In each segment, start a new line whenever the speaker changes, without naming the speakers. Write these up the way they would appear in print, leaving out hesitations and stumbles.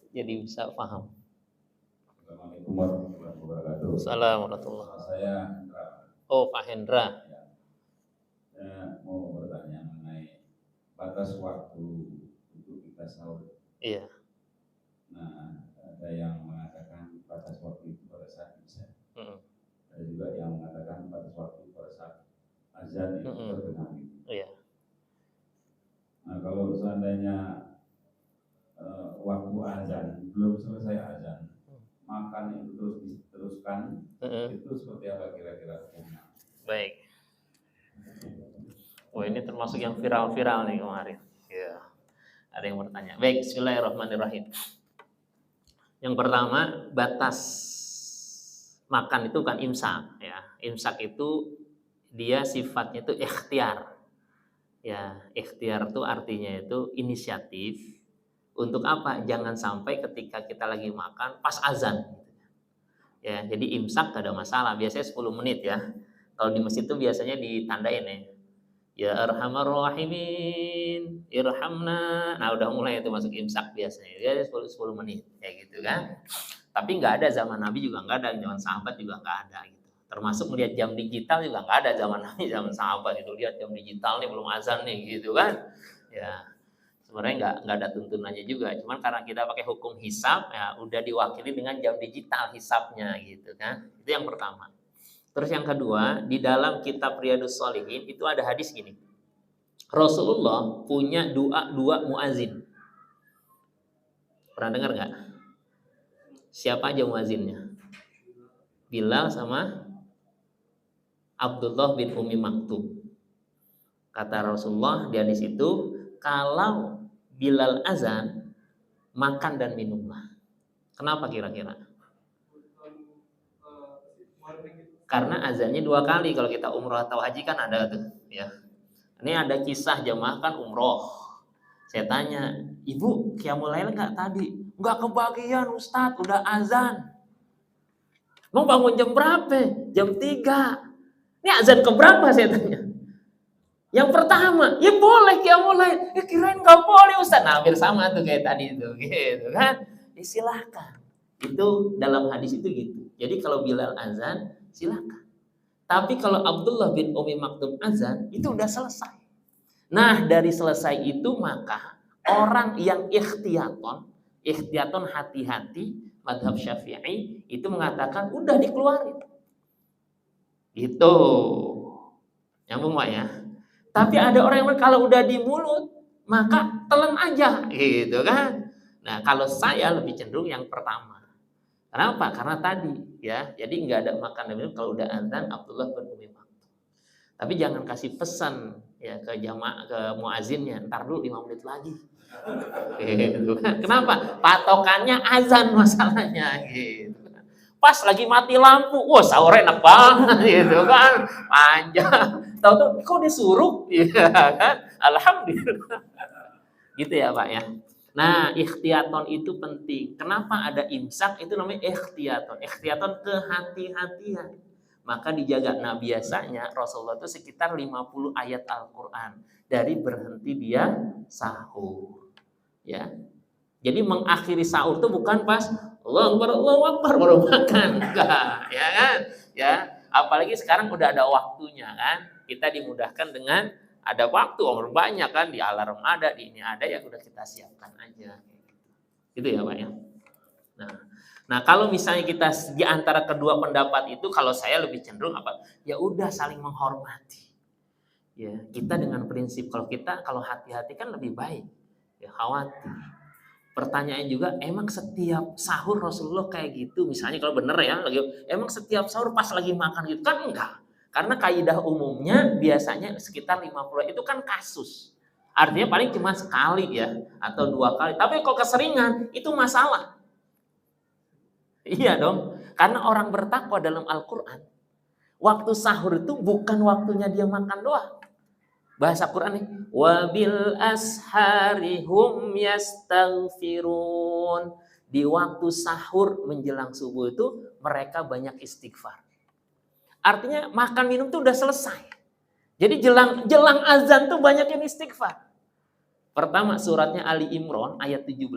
jadi bisa paham.
Assalamualaikum warahmatullahi wabarakatuh.
Assalamualaikum.
Saya Hendra.
Oh, Pak Hendra.
Ya. Saya mau bertanya mengenai batas waktu untuk kita sahur.
Iya.
Nah, ada yang mengatakan batas waktu itu pada saat isya. Ada juga yang mengatakan batas waktu pada saat azan itu terdengar.
Iya.
Nah, kalau seandainya waktu azan belum selesai azan, makan itu terus diteruskan, itu seperti apa kira-kira hukumnya?
Baik. Oh, ini termasuk yang viral-viral nih kemarin. Ya. Ada yang bertanya. Baik, bismillahirrahmanirrahim. Yang pertama, batas makan itu bukan imsak ya. Imsak itu dia sifatnya itu ikhtiar. Ya, ikhtiar itu artinya itu inisiatif. Untuk apa? Jangan sampai ketika kita lagi makan pas azan. Ya, jadi imsak gak ada masalah. Biasanya 10 menit ya. Kalau di masjid itu biasanya ditandain ya. Ya arhamar rahimin, irhamna. Nah, udah mulai itu masuk imsak biasanya. Ya 10 menit kayak gitu kan. Tapi nggak ada zaman Nabi juga nggak ada, zaman sahabat juga nggak ada gitu. Termasuk melihat jam digital juga nggak ada zaman Nabi, zaman sahabat itu. Lihat jam digital nih belum azan nih gitu kan. Ya, sebenarnya nggak ada tuntunannya juga. Cuman karena kita pakai hukum hisab ya udah diwakili dengan jam digital hisabnya gitu kan. Itu yang pertama. Terus yang kedua, di dalam kitab Riyadhus Shalihin itu ada hadis gini. Rasulullah punya dua muazin. Pernah dengar nggak? Siapa aja muazinnya? Bilal sama Abdullah bin Umi Maktum. Kata Rasulullah di hadis itu, kalau Bilal azan, makan dan minumlah. Kenapa kira-kira? Karena azannya 2 kali. Kalau kita umroh atau haji kan ada tuh ya. Ini ada kisah jemaah kan umroh. Saya tanya, ibu qiyamul lail nggak tadi? Nggak kebagian Ustadz, udah azan. Mau bangun jam berapa? Jam 3. Ini azan keberapa saya tanya? Yang pertama, ya boleh qiyamul lail. Ya kirain nggak boleh Ustadz. Nah, hampir sama tuh kayak tadi itu, gitu kan? Ya, silahkan. Itu dalam hadis itu gitu. Jadi kalau Bilal azan, silakan. Tapi kalau Abdullah bin Umi Maktum azan, itu udah selesai. Nah, dari selesai itu maka orang yang ikhtiaton hati-hati, madhab Syafi'i itu mengatakan udah dikeluarin. Itu nyambung Pak ya. Tapi ada orang yang kalau udah di mulut maka telan aja, gitu kan. Nah, kalau saya lebih cenderung yang pertama. Kenapa? Karena tadi ya, jadi nggak ada makan dan minum kalau udah azan Abdullah bin Umi Maktum. Tapi jangan kasih pesan ya ke jamaah, ke muazinnya, ntar dulu 5 menit lagi. Gitu kan. Kenapa? Patokannya azan masalahnya gitu. Pas lagi mati lampu, wah sahur enak banget gitu kan. Panjang. Tahu-tahu kok disuruh? Iya kan? Alhamdulillah. Gitu ya, Pak ya. Nah, ikhtiaton itu penting. Kenapa ada imsak? Itu namanya ikhtiaton. Ikhtiaton kehati-hatian. Maka dijaga. Nah, biasanya Rasulullah itu sekitar 50 ayat Al-Quran. Dari berhenti dia sahur. Ya. Jadi mengakhiri sahur itu bukan pas Allahu Akbar baru makan. Enggak, ya kan? Ya, apalagi sekarang udah ada waktunya kan. Kita dimudahkan dengan ada waktu, orang banyak kan, di alarm ada, di ini ada, ya udah kita siapkan aja. Gitu ya Pak ya. Nah kalau misalnya kita di antara kedua pendapat itu, kalau saya lebih cenderung apa? Ya udah saling menghormati. Ya, kita dengan prinsip kalau hati-hati kan lebih baik. Ya khawatir. Pertanyaan juga, emang setiap sahur Rasulullah kayak gitu? Misalnya kalau bener ya, emang setiap sahur pas lagi makan gitu? Kan enggak. Karena kaidah umumnya biasanya sekitar 50 itu kan kasus. Artinya paling cuma sekali ya, atau 2 kali. Tapi kalau keseringan, itu masalah. Iya dong. Karena orang bertakwa dalam Al-Quran, waktu sahur itu bukan waktunya dia makan doang. Bahasa Quran nih, wabil asharihum yastaghfirun. Di waktu sahur menjelang subuh itu mereka banyak istighfar. Artinya makan minum tuh udah selesai. Jadi jelang azan tuh banyak yang istighfar. Pertama suratnya Ali Imran ayat 17.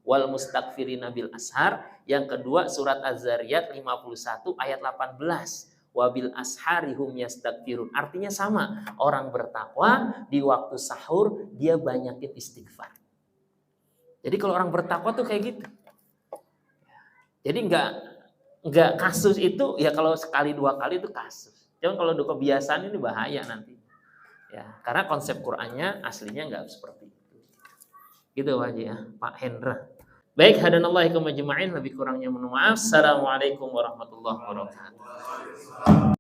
wal mustaghfirina bil ashar. Yang kedua surat Az-Zariyat 51 ayat 18. Wabil ashari hum yastaghfirun. Artinya sama, orang bertakwa di waktu sahur dia banyakin istighfar. Jadi kalau orang bertakwa tuh kayak gitu. Jadi enggak kasus itu ya kalau sekali dua kali itu kasus. Cuman kalau udah kebiasaan ini bahaya nanti. Ya, karena konsep Qur'annya aslinya enggak seperti itu. Gitu Pak Haji ya, Pak Hendra. Baik, hadanallahu ikum ajma'in, lebih kurangnya mohon maaf. Assalamualaikum warahmatullahi wabarakatuh.